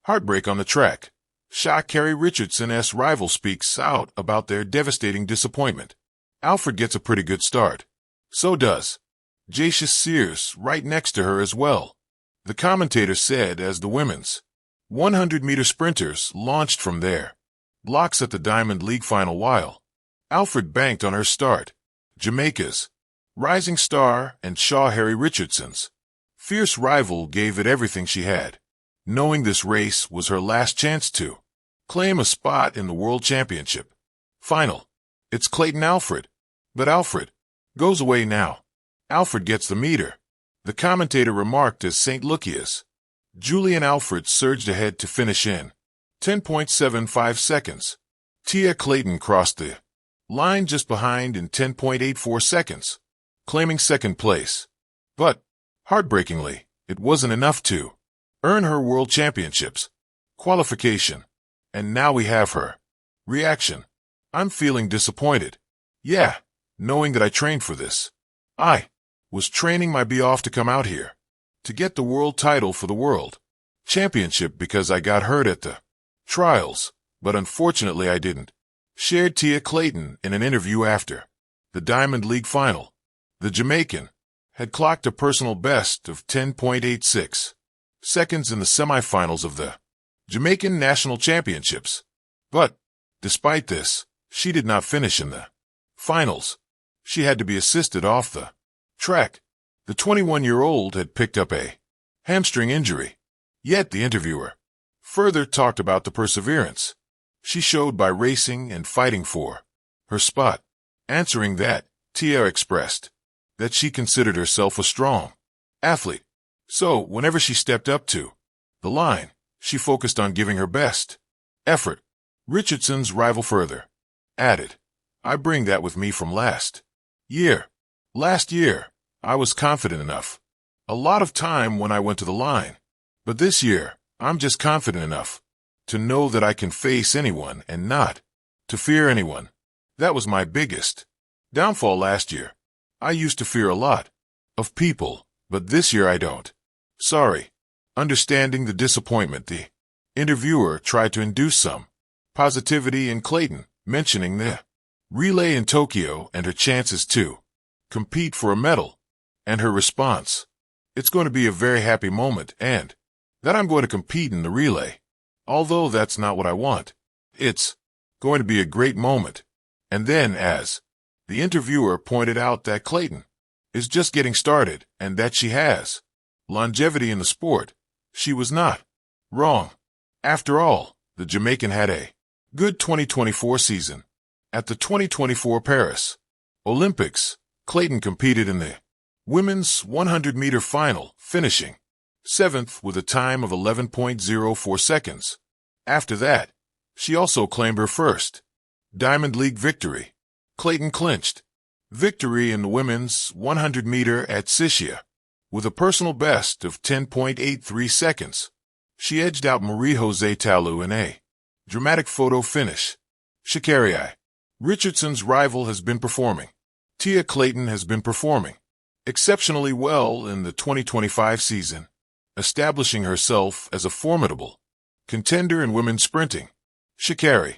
Heartbreak on the track. Sha'Carri Richardson's rival speaks out about their devastating disappointment. Alfred gets a pretty good start. So does Jacia Sears right next to her as well. The commentator said as the women's 100-meter sprinters launched from their blocks at the Diamond League final while Alfred banked on her start. Jamaica's rising star and Sha'Carri Richardson's fierce rival gave it everything she had, knowing this race was her last chance to claim a spot in the World Championship final. It's Clayton Alfred, but Alfred goes away now. Alfred gets the meter, the commentator remarked as St. Lucia's Julian Alfred surged ahead to finish in 10.75 seconds. Tia Clayton crossed the line just behind in 10.84 seconds, claiming second place. But, heartbreakingly, it wasn't enough to earn her World Championships qualification. And now we have her reaction. I'm feeling disappointed. Yeah, knowing that I trained for this. I was training my butt off to come out here to get the world title for the World Championship because I got hurt at the trials, but unfortunately I didn't, shared Tia Clayton in an interview after the Diamond League final. The Jamaican had clocked a personal best of 10.86 seconds in the semifinals of the Jamaican National Championships. But, despite this, she did not finish in the finals. She had to be assisted off the track. The 21-year-old had picked up a hamstring injury. Yet the interviewer further talked about the perseverance she showed by racing and fighting for her spot. Answering that, Tia expressed that she considered herself a strong athlete. So, whenever she stepped up to the line, she focused on giving her best effort. Richardson's rival further added, I bring that with me from last year. Last year, I was confident enough a lot of time when I went to the line. But this year, I'm just confident enough to know that I can face anyone and not to fear anyone. That was my biggest downfall last year. I used to fear a lot of people, but this year I don't. Sorry. Understanding the disappointment, the interviewer tried to induce some positivity in Clayton, mentioning the relay in Tokyo and her chances to compete for a medal, and her response, it's going to be a very happy moment and that I'm going to compete in the relay. Although that's not what I want. It's going to be a great moment. And then as the interviewer pointed out that Clayton is just getting started and that she has longevity in the sport, she was not wrong. After all, the Jamaican had a good 2024 season. At the 2024 Paris Olympics, Clayton competed in the women's 100-meter final, finishing 7th with a time of 11.04 seconds. After that, she also claimed her first Diamond League victory. Clayton clinched victory in the women's 100-meter at Sha'Carri with a personal best of 10.83 seconds. She edged out Marie-José Talu in a dramatic photo finish. Sha'Carri Richardson's rival has been performing. Tia Clayton has been performing exceptionally well in the 2025 season, establishing herself as a formidable contender in women's sprinting. Sha'Carri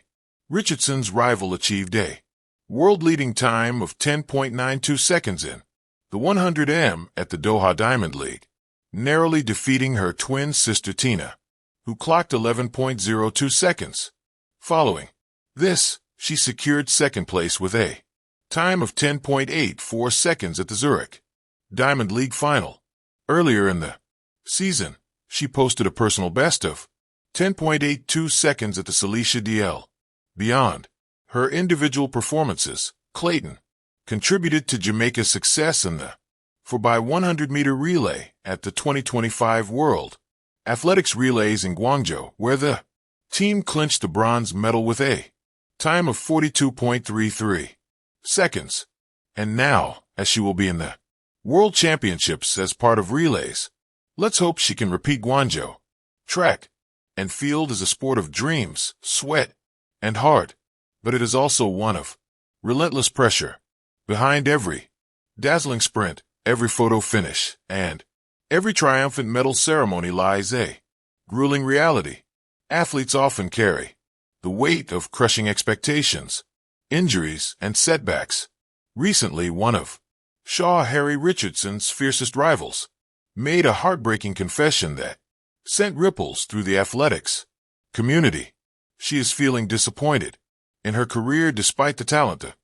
Richardson's rival achieved a world-leading time of 10.92 seconds in the 100m at the Doha Diamond League, narrowly defeating her twin sister Tina, who clocked 11.02 seconds. Following this, she secured second place with a time of 10.84 seconds at the Zurich Diamond League final. Earlier in the season, she posted a personal best of 10.82 seconds at the Cilicia DL. Beyond her individual performances, Clayton contributed to Jamaica's success in the 4x100-meter relay at the 2025 World Athletics Relays in Guangzhou, where the team clinched the bronze medal with a time of 42.33 seconds. And now, as she will be in the World Championships as part of relays, let's hope she can repeat Guangzhou. Track and field is a sport of dreams, sweat, and heart, but it is also one of relentless pressure. Behind every dazzling sprint, every photo finish, and every triumphant medal ceremony lies a grueling reality. Athletes often carry the weight of crushing expectations, injuries, and setbacks. Recently, one of Sha'Carri Richardson's fiercest rivals made a heartbreaking confession that sent ripples through the athletics community. She is feeling disappointed in her career despite the talent, the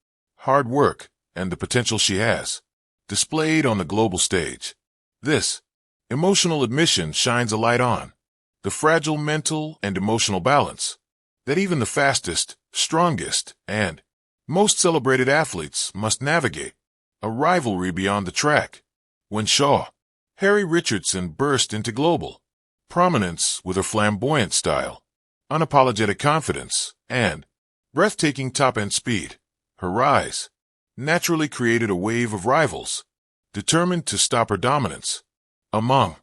hard work, and the potential she has displayed on the global stage. This emotional admission shines a light on the fragile mental and emotional balance that even the fastest, strongest, and most celebrated athletes must navigate. A rivalry beyond the track. When Sha'Carri Richardson burst into global prominence with her flamboyant style, unapologetic confidence, and breathtaking top-end speed, her rise naturally created a wave of rivals determined to stop her dominance. Among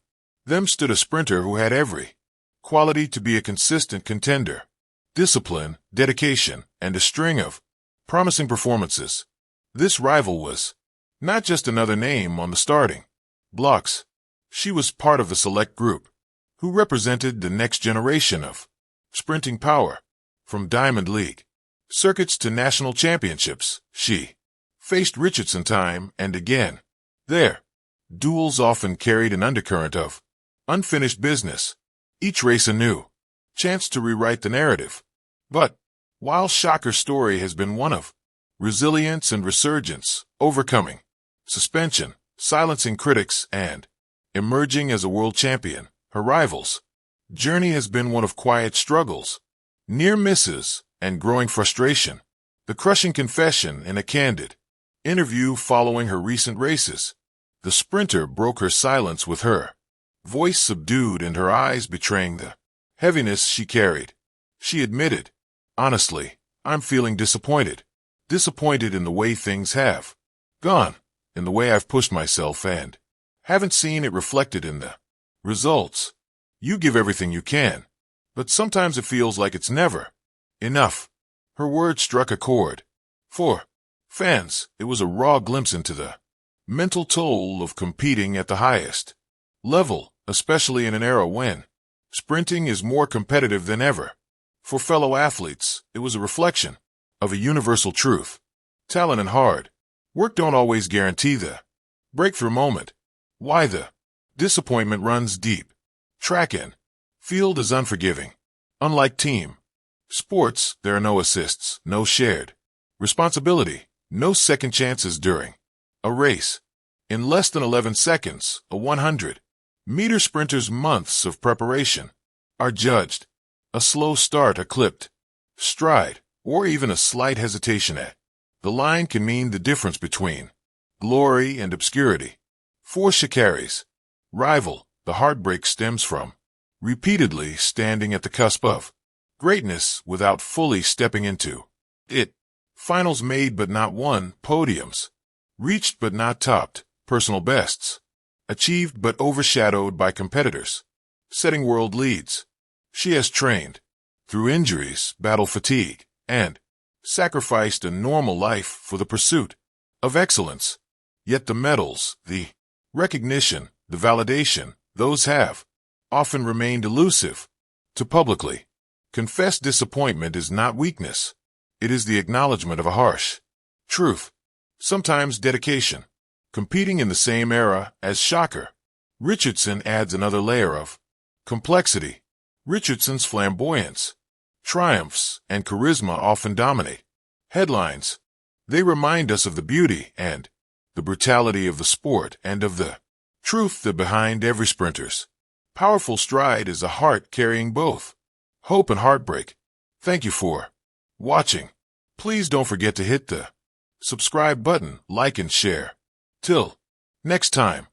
them stood a sprinter who had every quality to be a consistent contender: discipline, dedication, and a string of promising performances. This rival was not just another name on the starting blocks. She was part of the select group who represented the next generation of sprinting power. From Diamond League circuits to national championships, she faced Richardson time and again. Their duels often carried an undercurrent of unfinished business, each race a new chance to rewrite the narrative. But while Sha'Carri's story has been one of resilience and resurgence, overcoming suspension, silencing critics, and emerging as a world champion, her rivals' journey has been one of quiet struggles, near misses, and growing frustration. The crushing confession in a candid interview following her recent races, the sprinter broke her silence with her voice subdued and her eyes betraying the heaviness she carried. She admitted, "Honestly, I'm feeling disappointed. Disappointed in the way things have gone, in the way I've pushed myself and haven't seen it reflected in the results. You give everything you can, but sometimes it feels like it's never enough." Her words struck a chord. For fans, it was a raw glimpse into the mental toll of competing at the highest level, especially in an era when sprinting is more competitive than ever. For fellow athletes, it was a reflection of a universal truth. Talent and hard work don't always guarantee the breakthrough moment. Why the disappointment runs deep. Track and field is unforgiving. Unlike team sports, there are no assists, no shared responsibility, no second chances during a race. In less than 11 seconds, a 100-meter sprinter's months of preparation are judged. A slow start, a clipped stride, or even a slight hesitation at the line can mean the difference between glory and obscurity. For Sha'Carri's rival, the heartbreak stems from repeatedly standing at the cusp of greatness without fully stepping into it. Finals made but not won, podiums reached but not topped, personal bests achieved but overshadowed by competitors setting world leads. She has trained through injuries, battle fatigue, and sacrificed a normal life for the pursuit of excellence. Yet the medals, the recognition, the validation those have often remained elusive. To publicly confess disappointment is not weakness. It is the acknowledgement of a harsh truth. Sometimes dedication. Competing in the same era as Sha'Carri Richardson adds another layer of complexity. Richardson's flamboyance, triumphs, and charisma often dominate headlines. They remind us of the beauty and the brutality of the sport and of the truth that behind every sprinter's powerful stride is a heart carrying both hope and heartbreak. Thank you for watching. Please don't forget to hit the subscribe button, like and share. Till next time.